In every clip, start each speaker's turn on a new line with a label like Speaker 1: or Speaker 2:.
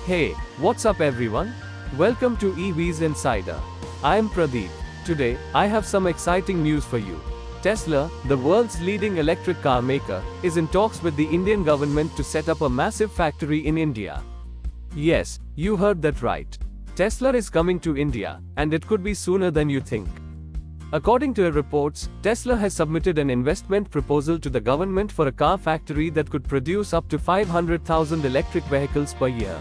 Speaker 1: Hey, what's up everyone? Welcome to EVs Insider. I am Pradeep. Today, I have some exciting news for you. Tesla, the world's leading electric car maker, is in talks with the Indian government to set up a massive factory in India. Yes, you heard that right. Tesla is coming to India, and it could be sooner than you think. According to reports, Tesla has submitted an investment proposal to the government for a car factory that could produce up to 500,000 electric vehicles per year.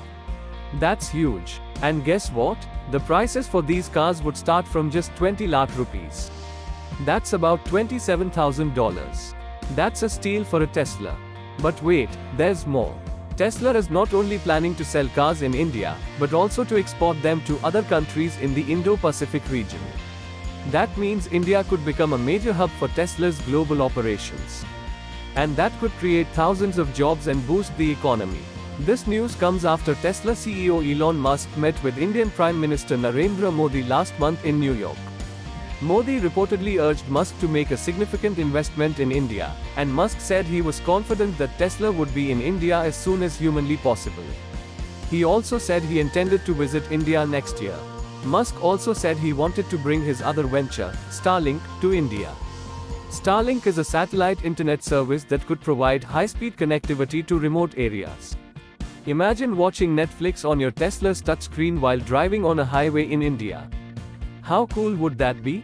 Speaker 1: That's huge. And guess what? The prices for these cars would start from just 20 lakh rupees. That's about $27,000. That's a steal for a Tesla. But wait, there's more. Tesla is not only planning to sell cars in India, but also to export them to other countries in the Indo-Pacific region. That means India could become a major hub for Tesla's global operations. And that could create thousands of jobs and boost the economy. This news comes after Tesla CEO Elon Musk met with Indian Prime Minister Narendra Modi last month in New York. Modi reportedly urged Musk to make a significant investment in India, and Musk said he was confident that Tesla would be in India as soon as humanly possible. He also said he intended to visit India next year. Musk also said he wanted to bring his other venture, Starlink, to India. Starlink is a satellite internet service that could provide high-speed connectivity to remote areas. Imagine watching Netflix on your Tesla's touchscreen while driving on a highway in India. How cool would that be?